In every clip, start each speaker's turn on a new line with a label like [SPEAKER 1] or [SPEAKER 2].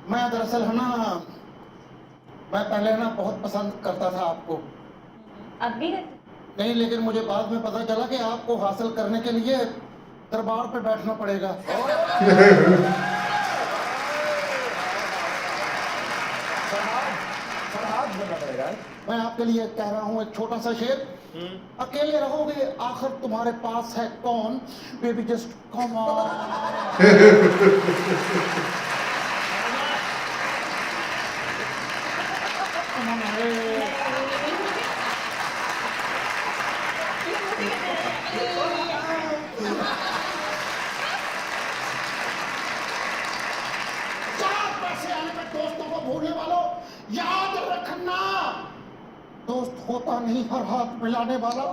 [SPEAKER 1] मैं दरअसल है ना, मैं पहले ना बहुत पसंद करता था आपको।
[SPEAKER 2] अब भी करते?
[SPEAKER 1] नहीं, लेकिन मुझे बाद में पता चला कि आपको हासिल करने के लिए दरबार पे बैठना पड़ेगा।
[SPEAKER 3] फरहाद बनना पड़ेगा।
[SPEAKER 1] मैं आपके लिए कह रहा हूँ एक छोटा सा शेर। अकेले रहोगे आखिर तुम्हारे पास है कौन, बेबी जस्ट कम ऑन। दोस्तों को भूलने वालों, याद रखना, दोस्त होता नहीं हर हाथ मिलाने वाला।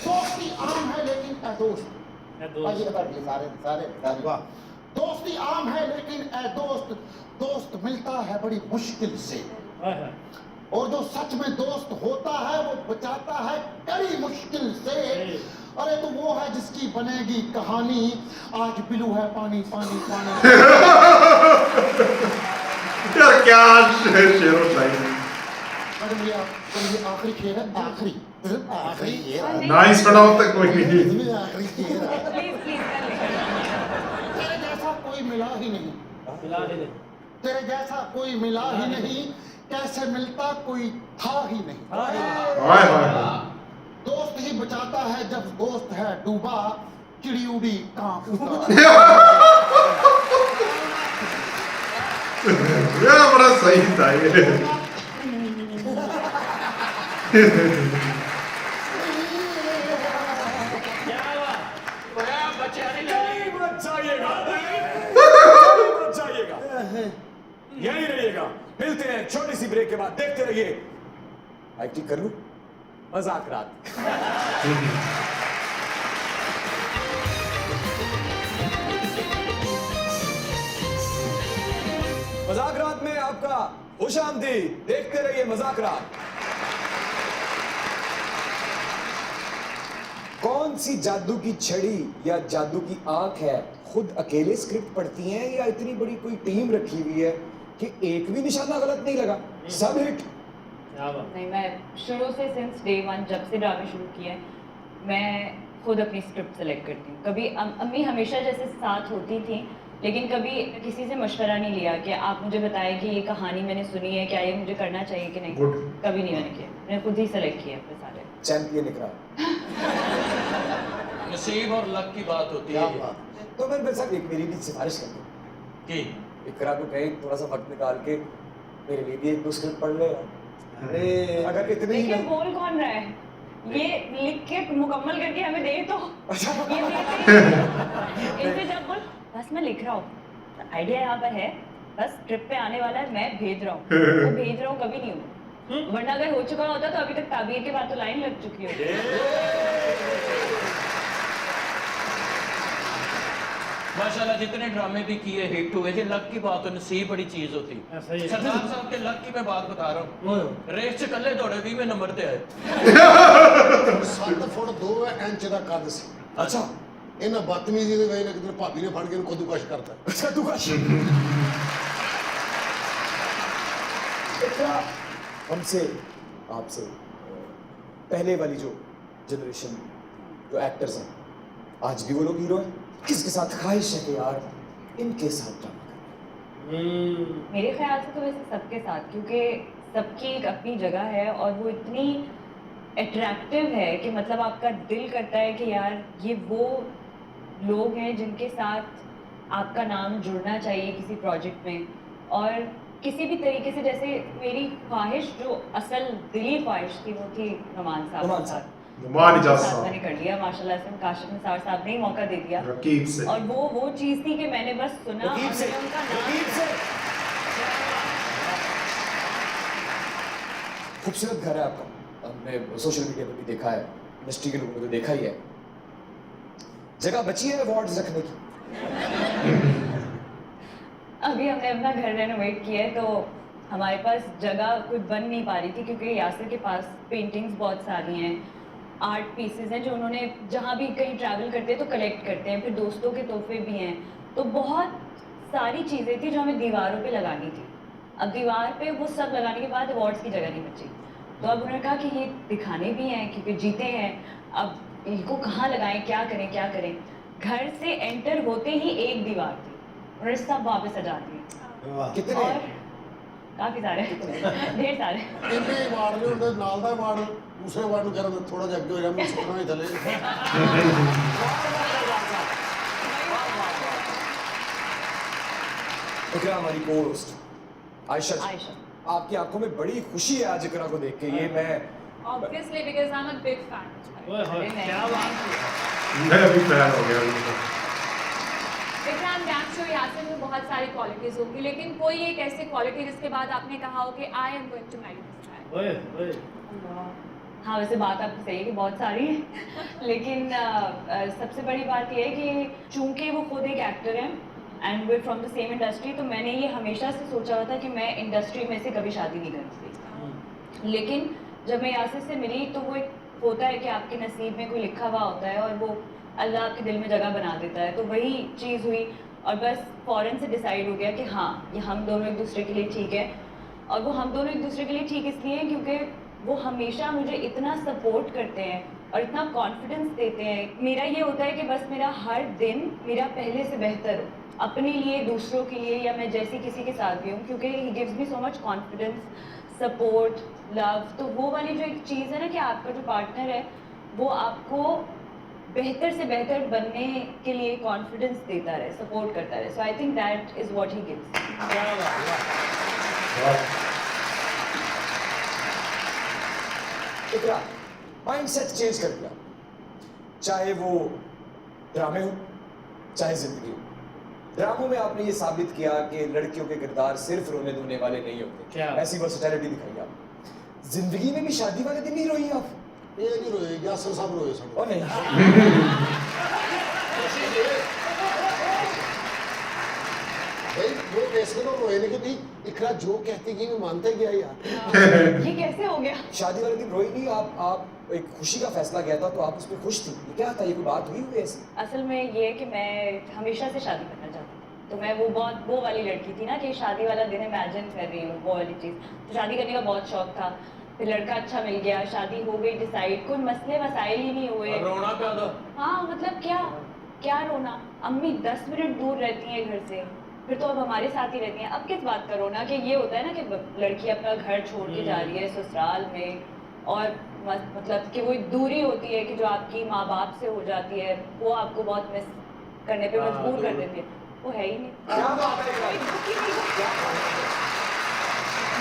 [SPEAKER 1] दोस्ती आम है लेकिन ए दोस्त, आइए बताइए सारे सारे सारे। दोस्ती आम है लेकिन ए दोस्त, दोस्त मिलता है बड़ी मुश्किल से। और जो सच में दोस्त होता है वो बचाता है कड़ी मुश्किल से। अरे तो वो है जिसकी बनेगी कहानी, आज बिलू है पानी पानी पानी।
[SPEAKER 4] यार क्या शेर लाइन।
[SPEAKER 1] मैडम ये आखिरी शेर है, आखिरी आखिरी शेर।
[SPEAKER 4] नाइस बनाओ तक कोई नहीं।
[SPEAKER 1] आखिरी शेर है।
[SPEAKER 2] प्लीज प्लीज कर ले।
[SPEAKER 1] तेरे जैसा कोई मिला ही नहीं, तेरे जैसा कोई मिला ही नहीं, कैसे मिलता कोई था ही नहीं।
[SPEAKER 4] हाय हाय।
[SPEAKER 1] दोस्त ही बचाता है जब दोस्त है डूबा, चिड़ी उड़ी कहाँ उड़ा।
[SPEAKER 4] यार बड़ा सही था ये।
[SPEAKER 3] यही रहिएगा, मिलते हैं छोटी सी ब्रेक के बाद। देखते रहिए एक्टिंग कर लूं, मजाक रात। मजाक रात में आपका खुशामदीद। देखते रहिए मजाक रात। कौन सी जादू की छड़ी या जादू की आंख है, खुद अकेले स्क्रिप्ट पढ़ती हैं या इतनी बड़ी कोई टीम रखी हुई है कि एक भी निशाना गलत नहीं लगा, सब हिट?
[SPEAKER 2] नहीं, मैं शुरू से सिंस डे वन जब से ड्रामे शुरू किए मैं खुद अपनी स्क्रिप्ट सेलेक्ट करती हूँ। कभी अम्मी हमेशा जैसे साथ होती थी, लेकिन कभी किसी से मशवरा नहीं लिया कि आप मुझे बताएं कि ये कहानी मैंने सुनी है, क्या ये मुझे करना चाहिए कि नहीं। कभी नहीं मैंने किया, मैंने खुद ही सेलेक्ट किया अपने सारे।
[SPEAKER 3] चैंपियन निकला।
[SPEAKER 5] नसीब और लक की बात होती है।
[SPEAKER 3] तो मैं मेरे साथ एक मेरी भी सिफारिश कर दूं
[SPEAKER 5] कि
[SPEAKER 3] इकरा को कहीं थोड़ा सा वक्त निकाल के मेरे लिए भी एक दो स्क्रिप्ट पढ़ ले। अरे अगर इतने ही
[SPEAKER 2] लेकिन बोल कौन रहा है? ये लिख के मुकम्मल करके हमें दे तो ये देते इनसे जब बोल बस मैं लिख रहा हूँ, आइडिया यहाँ पर है, बस ट्रिप पे आने वाला है, मैं भेज रहा हूँ, वो भेज रहा हूँ कभी नहीं हुआ। वरना अगर हो चुका होता तो अभी तक ताबीर के बाद तो लाइन लग चुकी होती।
[SPEAKER 5] माशाल्लाह जितने ड्रामे भी किए हिट हुए, ये लक की बात है, नसीब बड़ी चीज होती है। सरदार साहब के लक की मैं बात बता रहा हूँ। रेस च कल्ले दौड़े 20वें नंबर ते आए।
[SPEAKER 6] 7 फुट 2 इंच ਦਾ ਕੱਦ ਸੀ।
[SPEAKER 3] अच्छा
[SPEAKER 6] ਇਹਨਾਂ ਬਦਤਮੀਜ਼ੀ ਦੇ ਵਜ੍ਹਾ ਨਾਲ ਕਿਤੇ ਭਾਬੀ ਨੇ ਫੜ ਕੇ ਇਹਨੂੰ ਕਦੂਕਸ਼ ਕਰਤਾ।
[SPEAKER 3] अच्छा तू का इकरा हमसे आपसे पहले वाली जो जनरेशन जो एक्टर्स हैं आज भी वो लोग हीरो हैं, किसके साथ ख्वाहिश है कि यार इनके साथ ड्रामा करना?
[SPEAKER 2] मेरे ख्याल से तो वैसे सबके साथ, क्योंकि सबकी एक अपनी जगह है और वो इतनी अट्रैक्टिव है कि मतलब आपका दिल करता है कि यार ये वो लोग हैं जिनके साथ आपका नाम जुड़ना चाहिए किसी प्रोजेक्ट में। और किसी भी तरीके से, जैसे मेरी ख्वाहिश जो असल दिली ख्वाहिश थी वो थी नुमान साहब
[SPEAKER 3] नुमान
[SPEAKER 2] के
[SPEAKER 3] साहब।
[SPEAKER 2] साथ।
[SPEAKER 4] नुमान इजाज
[SPEAKER 2] साथ
[SPEAKER 4] साहब।
[SPEAKER 2] मैंने कर लिया माशाल्लाह से, काशिफ निसार साहब ने ही मौका दे दिया।
[SPEAKER 4] रकीब से।
[SPEAKER 2] और वो चीज़ थी कि मैंने बस सुना और
[SPEAKER 3] रकीब से,
[SPEAKER 2] मैंने उनका नाम
[SPEAKER 3] रकीब से। खूबसूरत घर है आपका, हमने सोशल मीडिया पर भी देखा है, इंडस्ट्री के लोगों ने तो देखा ही है। जगह बची है अवार्ड्स रखने की?
[SPEAKER 2] अभी हमने अपना घर रेनोवेट किया है तो हमारे पास जगह कुछ बन नहीं पा रही थी, क्योंकि यासिर के पास पेंटिंग्स बहुत सारी हैं आर्ट पीसेस हैं जो उन्होंने जहाँ भी कहीं ट्रैवल करते हैं तो कलेक्ट करते हैं, फिर दोस्तों के तोहफे भी हैं। तो बहुत सारी चीज़ें थी जो हमें दीवारों पे लगानी थी। अब दीवार पे वो सब लगाने के बाद अवार्ड्स की जगह नहीं बची, तो अब उन्होंने कहा कि ये दिखाने भी हैं क्योंकि जीते हैं, अब इनको कहाँ लगाएं, क्या करें क्या करें। घर से एंटर होते ही एक दीवार थी, उन्होंने सब वहाँ पे सजा दिए
[SPEAKER 3] कितने
[SPEAKER 2] और काफ़ी सारे ढेर सारे।
[SPEAKER 6] ਇੰਨੇ ਵਾਰਡ ਨੇ ਉਹਦੇ ਨਾਲ ਦਾ ਵਾਰਡ ਦੂਸਰੇ ਵਾਰਡ ਨੂੰ ਕਰਨ ਥੋੜਾ ਜਿਹਾ ਅੱਗੇ ਹੋ ਜਾਣਾ, ਮੈਂ ਸੁਣਨਾ ਹੀ ਥੱਲੇ।
[SPEAKER 3] इकरा हमारी को-होस्ट आयशा जी,
[SPEAKER 2] आयशा।
[SPEAKER 3] आपकी आंखों में बड़ी खुशी है आज इकरा को देख के। ये मैं
[SPEAKER 7] Obviously, because I'm a big fan.
[SPEAKER 2] अरे नहीं,
[SPEAKER 4] मैं भी फैन हो गया उनका।
[SPEAKER 7] देखिए, I'm damn sure यासिन में बहुत सारी क्वालिटीज होंगी, लेकिन कोई एक ऐसी क्वालिटी जिसके बाद आपने कहा हो कि I am going to marry this guy.
[SPEAKER 2] हाँ वैसे बात आपकी सही है कि बहुत सारी है लेकिन सबसे बड़ी बात ये है कि चूंकि वो खुद एक एक्टर हैं and way from the same industry, तो मैंने ये हमेशा से सोचा हुआ था कि मैं इंडस्ट्री में से कभी शादी नहीं करूँगी। लेकिन जब मैं यासिर से मिली तो वो एक होता है कि आपके नसीब में कोई लिखा हुआ होता है और वो अल्लाह आपके दिल में जगह बना देता है, तो वही चीज़ हुई और बस फ़ौरन से डिसाइड हो गया कि हाँ ये हम दोनों एक दूसरे के लिए ठीक है। और वो हम दोनों एक दूसरे के लिए ठीक इसलिए हैं क्योंकि वो हमेशा मुझे इतना सपोर्ट करते हैं और इतना कॉन्फिडेंस देते हैं। मेरा ये होता है कि बस मेरा हर दिन मेरा पहले से बेहतर हो, अपने लिए, दूसरों के लिए, या मैं जैसी किसी के साथ भी हूँ, क्योंकि he gives me so much confidence, support, love. तो वो वाली जो एक चीज़ है ना कि आपका जो पार्टनर है वो आपको बेहतर से बेहतर बनने के लिए कॉन्फिडेंस देता रहे, सपोर्ट करता रहे। So I think that is what he gives.
[SPEAKER 3] Iqra mindset change कर दिया, चाहे वो ड्रामे हो चाहे जिंदगी हो। ड्रामों में आपने ये साबित किया कि लड़कियों के किरदार सिर्फ रोने धोने वाले नहीं होते, ऐसी वर्सेटैलिटी दिखाई आप। जिंदगी में भी शादी वाले दिन नहीं रोई आप?
[SPEAKER 6] ਇਹ ਨਹੀਂ ਰੋਏ, यासिर साहब रोए सब।
[SPEAKER 3] और नहीं
[SPEAKER 6] भाई वो कैसे लोग रोए नहीं कि भाई इकरा जो कहती कि मैं मानता ही गया यार।
[SPEAKER 2] ये कैसे हो गया?
[SPEAKER 3] शादी वाले दिन रोई नहीं आप एक खुशी का फैसला किया था तो आप उस पर खुश थी, ये क्या था? ये कोई बात हुई ऐसी?
[SPEAKER 2] असल में ये है कि मैं हमेशा से शादी करना चाहती थी, तो मैं वो वाली लड़की थी ना कि शादी वाला दिन इमेजिन कर रही हूँ, वो वाली चीज़। तो शादी करने का बहुत शौक था, फिर लड़का अच्छा मिल गया, शादी हो गई डिसाइड, कोई मसले मसाइल ही नहीं हुए।
[SPEAKER 5] रोना क्या था?
[SPEAKER 2] हाँ मतलब क्या रोना, अम्मी 10 मिनट दूर रहती हैं घर से, फिर तो अब हमारे साथ ही रहती हैं, अब किस बात का रोना? कि ये होता है ना कि लड़की अपना घर छोड़ के जा रही है ससुराल में, और मतलब कि वो एक दूरी होती है कि जो आपकी माँ बाप से हो जाती है, वो आपको बहुत मिस करने पे मजबूर कर देती है, वो है ही नहीं।
[SPEAKER 3] क्या बात है?
[SPEAKER 2] कोई दुखी नहीं था।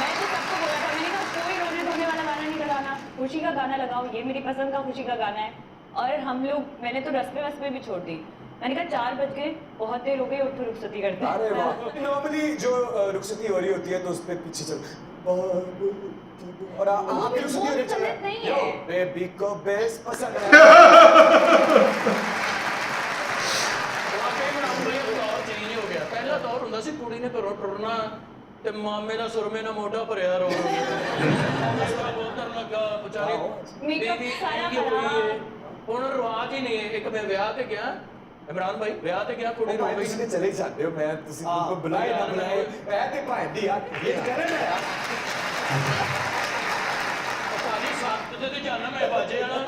[SPEAKER 2] मैं तो सबको बोला था, मैंने कहा कोई रोने धोने वाला गाना नहीं लगाना, खुशी का गाना लगाओ, ये मेरी पसंद का खुशी का गाना है। और हम लोग, मैंने तो रस्में वस्में भी छोड़ दी, मैंने कहा 4 बज गए, बहुत देर हो गई, उठ तो रुखसती करते हैं।
[SPEAKER 3] अरे वाह, नॉर्मली जो रुखसती हो रही होती है तो उस पे पीछे चल और आप रुखसती हो रही चल
[SPEAKER 2] नहीं है।
[SPEAKER 3] बेबी को बेस पसंद है।
[SPEAKER 5] दौर चेंज हो गया। पहला दौर ਹੁੰਦਾ ਸੀ ਕੁੜੀ ਨੇ ਘਰੋਂ ਟੁਰਨਾ ਤੇ ਮਾਮੇ ਦਾ ਸੁਰਮੇ ਨਾਲ ਮੋਢਾ ਭਰਿਆ ਰੋ ਬੋਤਰ ਲੱਗਾ ਵਿਚਾਰੀ
[SPEAKER 2] Makeup
[SPEAKER 5] ਬੀਬੀ
[SPEAKER 2] ਸਾਰਾ
[SPEAKER 5] ਇੰਨੀ ਹੋਈ
[SPEAKER 2] ਖਰਾਬ।
[SPEAKER 5] ਹੈ। ਹੁਣ ਰਿਵਾਜ ਹੀ ਨਹੀਂ ਹੈ। ਇੱਕ ਮੈਂ ਵਿਆਹ ਤੇ ਗਿਆ, इमरान भाई ਵਿਆਹ ਤੇ ਗਿਆ, ਕੁੜੀ ਰੋ ਗਈ।
[SPEAKER 3] ਤੁਸੀਂ ਚਲੇ ਜਾਂਦੇ ਹੋ, ਮੈਂ ਤੁਸੀਂ ਬਿਲਕੁਲ ਬੁਲਾਏ ਨਾ ਬੁਲਾਏ ਮੈਂ ਤੇ ਭਾਂਦੀ ਯਾਰ ਇਹ ਕਰੇ ਨਾ ਯਾਰ।
[SPEAKER 5] ਸਾਡੀ ਸੱਤ ਤੇ ਜਾਣਾ ਮੈਂ ਬਾਜੇ ਜਾਣਾ।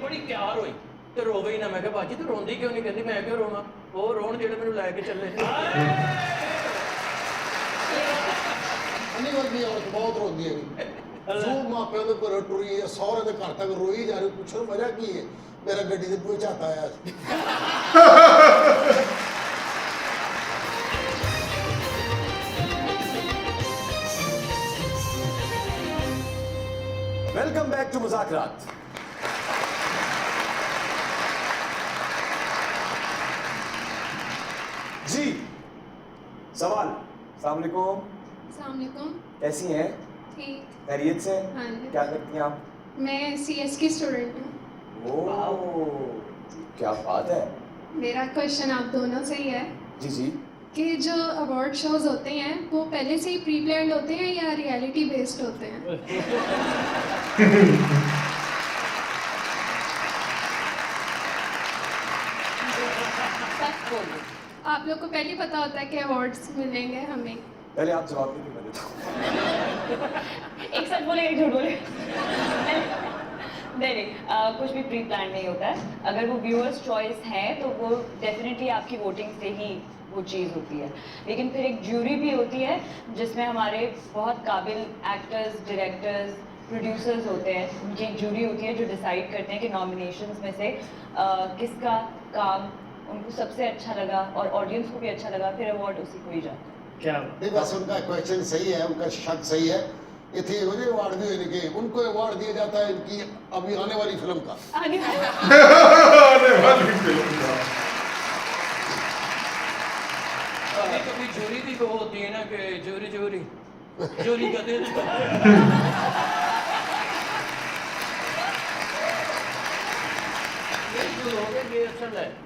[SPEAKER 5] ਬੜੀ ਤਿਆਰ ਹੋਈ ਤੇ ਰੋ ਗਈ ਨਾ। ਮੈਂ ਕਿਹਾ ਬਾਜੀ ਤੂੰ ਰੋਂਦੀ ਕਿਉਂ ਨਹੀਂ? ਕਹਿੰਦੀ ਮੈਂ ਕਿਉਂ ਰੋਵਾਂ, ਉਹ ਰੋਣ ਜਿਹੜੇ ਮੈਨੂੰ ਲੈ ਕੇ ਚੱਲੇ।
[SPEAKER 6] अन्नी वर्गी औरत बहुत रोंदी है भी। जो मापियों के घरों टुरी है, सौरे के घर तक रोई जा रही, पूछो वजह की है? मेरा गड्डी से पूछा आता आया।
[SPEAKER 3] वेलकम बैक टू मुज़ाकरात। जी सवाल। अस्सलाम वालेकुम,
[SPEAKER 8] अस्सलामुअलैकुम।
[SPEAKER 3] कैसी हैं?
[SPEAKER 8] ठीक।
[SPEAKER 3] खैरियत से?
[SPEAKER 8] हाँ जी।
[SPEAKER 3] क्या करती हैं आप?
[SPEAKER 8] मैं CS की स्टूडेंट हूँ।
[SPEAKER 3] ओह क्या बात है।
[SPEAKER 8] मेरा क्वेश्चन आप दोनों से ही है।
[SPEAKER 3] जी जी।
[SPEAKER 8] कि जो अवार्ड शोज होते हैं वो पहले से ही प्री प्लान्ड होते हैं या रियलिटी बेस्ड होते हैं?
[SPEAKER 2] सच बोल दो।
[SPEAKER 8] आप लोग को पहले ही पता होता है कि अवार्ड्स मिलेंगे हमें?
[SPEAKER 3] पहले आप जवाब दीजिए, मैं देता हूँ।
[SPEAKER 2] एक सच बोले एक झूठ बोले नहीं, कुछ भी प्री प्लान नहीं होता है। अगर वो व्यूअर्स चॉइस है तो वो डेफिनेटली आपकी वोटिंग से ही वो चीज़ होती है। लेकिन फिर एक ज्यूरी भी होती है जिसमें हमारे बहुत काबिल एक्टर्स, डायरेक्टर्स, प्रोड्यूसर्स होते हैं। उनकी एक ज्यूरी होती है जो डिसाइड करते हैं कि नॉमिनेशंस में से किसका काम उनको सबसे अच्छा लगा और ऑडियंस को भी अच्छा लगा, फिर अवार्ड उसी को ही जाता है।
[SPEAKER 1] क्या
[SPEAKER 6] नहीं बस उनका क्वेश्चन सही है, उनका शक सही है। इतने अवार्ड भी इनके उनको अवार्ड दिया जाता है इनकी अभी आने वाली फिल्म का।
[SPEAKER 4] आने वाली फिल्म का।
[SPEAKER 5] कभी कभी चोरी भी वो होती है ना कि चोरी चोरी चोरी का दिल ये जो लोग हैं ये असल है।